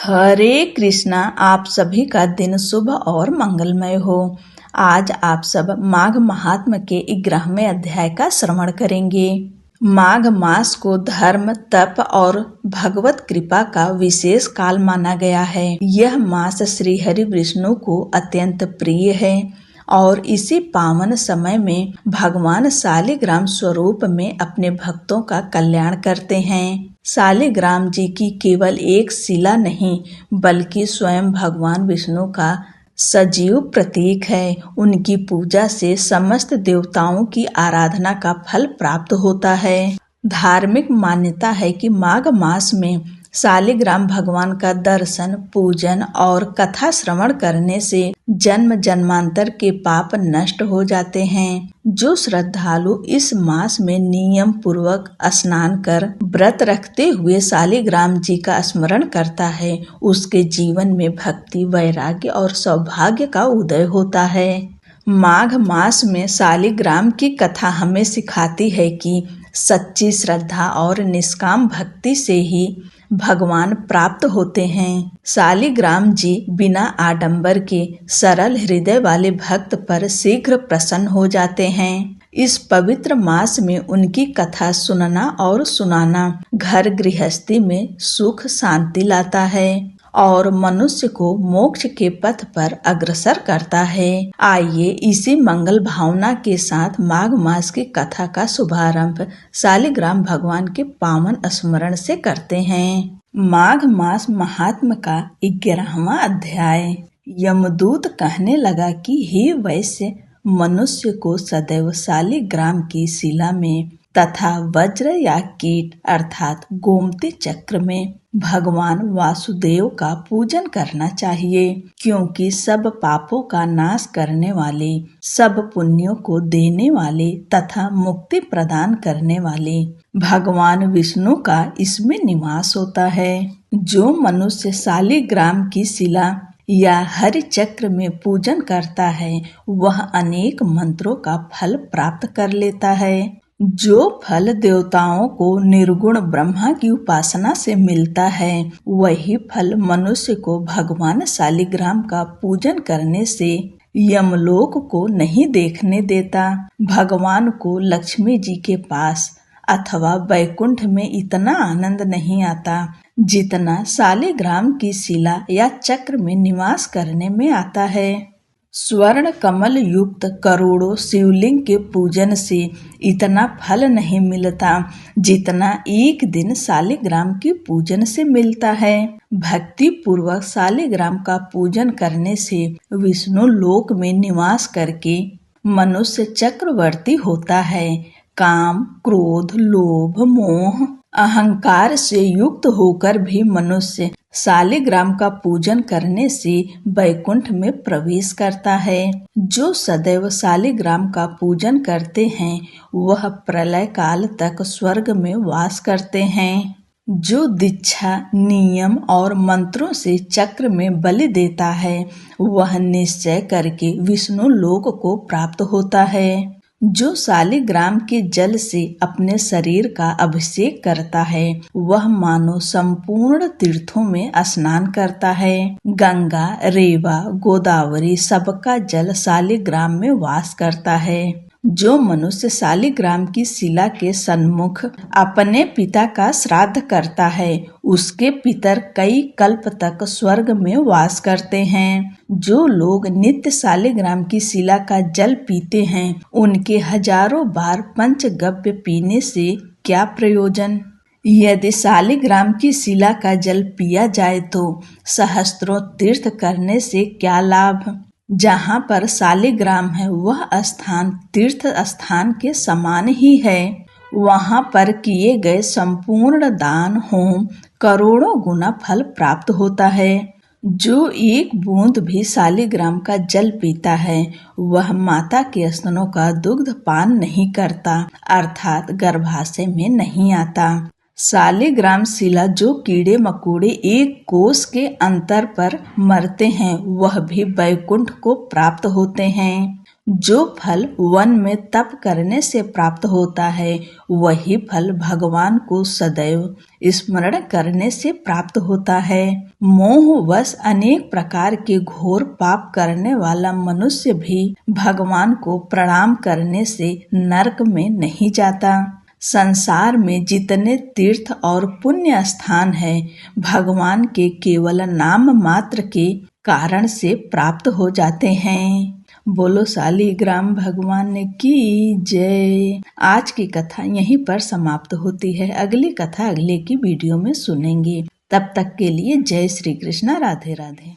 हरे कृष्णा। आप सभी का दिन शुभ और मंगलमय हो। आज आप सब माघ महात्म के 11वें अध्याय का श्रवण करेंगे। माघ मास को धर्म, तप और भगवत कृपा का विशेष काल माना गया है। यह मास श्री हरि विष्णु को अत्यंत प्रिय है और इसी पावन समय में भगवान शालिग्राम स्वरूप में अपने भक्तों का कल्याण करते हैं। शालिग्राम जी की केवल एक शिला नहीं बल्कि स्वयं भगवान विष्णु का सजीव प्रतीक है। उनकी पूजा से समस्त देवताओं की आराधना का फल प्राप्त होता है। धार्मिक मान्यता है कि माघ मास में शालिग्राम भगवान का दर्शन, पूजन और कथा श्रवण करने से जन्म जन्मांतर के पाप नष्ट हो जाते हैं। जो श्रद्धालु इस मास में नियम पूर्वक स्नान कर व्रत रखते हुए शालिग्राम जी का स्मरण करता है, उसके जीवन में भक्ति, वैराग्य और सौभाग्य का उदय होता है। माघ मास में शालिग्राम की कथा हमें सिखाती है कि सच्ची श्रद्धा और निष्काम भक्ति से ही भगवान प्राप्त होते हैं। शालिग्राम जी बिना आडंबर के सरल हृदय वाले भक्त पर शीघ्र प्रसन्न हो जाते हैं। इस पवित्र मास में उनकी कथा सुनना और सुनाना घर गृहस्थी में सुख शांति लाता है और मनुष्य को मोक्ष के पथ पर अग्रसर करता है। आइए इसी मंगल भावना के साथ माघ मास की कथा का शुभारंभ शालिग्राम भगवान के पावन स्मरण से करते हैं। माघ मास महात्म का 11वां अध्याय। यमदूत कहने लगा कि हे वैश्य, मनुष्य को सदैव शालिग्राम की शिला में तथा वज्र या कीट अर्थात गोमती चक्र में भगवान वासुदेव का पूजन करना चाहिए, क्योंकि सब पापों का नाश करने वाले, सब पुण्यों को देने वाले तथा मुक्ति प्रदान करने वाले भगवान विष्णु का इसमें निवास होता है। जो मनुष्य शालिग्राम की शिला या हरि चक्र में पूजन करता है, वह अनेक मंत्रों का फल प्राप्त कर लेता है। जो फल देवताओं को निर्गुण ब्रह्मा की उपासना से मिलता है, वही फल मनुष्य को भगवान शालिग्राम का पूजन करने से यमलोक को नहीं देखने देता। भगवान को लक्ष्मी जी के पास अथवा वैकुंठ में इतना आनंद नहीं आता जितना शालिग्राम की शिला या चक्र में निवास करने में आता है। स्वर्ण कमल युक्त करोड़ों शिवलिंग के पूजन से इतना फल नहीं मिलता जितना एक दिन शालिग्राम के पूजन से मिलता है। भक्ति पूर्वक शालिग्राम का पूजन करने से विष्णु लोक में निवास करके मनुष्य चक्रवर्ती होता है। काम, क्रोध, लोभ, मोह, अहंकार से युक्त होकर भी मनुष्य शालिग्राम का पूजन करने से वैकुंठ में प्रवेश करता है। जो सदैव शालिग्राम का पूजन करते हैं, वह प्रलय काल तक स्वर्ग में वास करते हैं। जो दीक्षा, नियम और मंत्रों से चक्र में बलि देता है, वह निश्चय करके विष्णु लोक को प्राप्त होता है। जो शालिग्राम के जल से अपने शरीर का अभिषेक करता है, वह मानो संपूर्ण तीर्थों में स्नान करता है। गंगा, रेवा, गोदावरी सबका जल शालिग्राम में वास करता है। जो मनुष्य शालिग्राम की शिला के सन्मुख अपने पिता का श्राद्ध करता है, उसके पितर कई कल्प तक स्वर्ग में वास करते हैं। जो लोग नित्य शालिग्राम की शिला का जल पीते हैं, उनके हजारों बार पंचगव्य पीने से क्या प्रयोजन। यदि शालिग्राम की शिला का जल पिया जाए तो सहस्त्रों तीर्थ करने से क्या लाभ। जहाँ पर शालिग्राम है, वह स्थान तीर्थ स्थान के समान ही है। वहाँ पर किए गए संपूर्ण दान, होम करोड़ों गुना फल प्राप्त होता है। जो एक बूंद भी शालिग्राम का जल पीता है, वह माता के स्तनों का दुग्ध पान नहीं करता, अर्थात गर्भाशय में नहीं आता। शालिग्राम शिला जो कीड़े मकोड़े एक कोस के अंतर पर मरते हैं, वह भी वैकुंठ को प्राप्त होते हैं। जो फल वन में तप करने से प्राप्त होता है वही फल भगवान को सदैव स्मरण करने से प्राप्त होता है। मोहवश अनेक प्रकार के घोर पाप करने वाला मनुष्य भी भगवान को प्रणाम करने से नरक में नहीं जाता। संसार में जितने तीर्थ और पुण्य स्थान है भगवान के केवल नाम मात्र के कारण से प्राप्त हो जाते हैं। बोलो शालिग्राम भगवान की जय। आज की कथा यहीं पर समाप्त होती है। अगली कथा अगले की वीडियो में सुनेंगे। तब तक के लिए जय श्री कृष्णा, राधे राधे।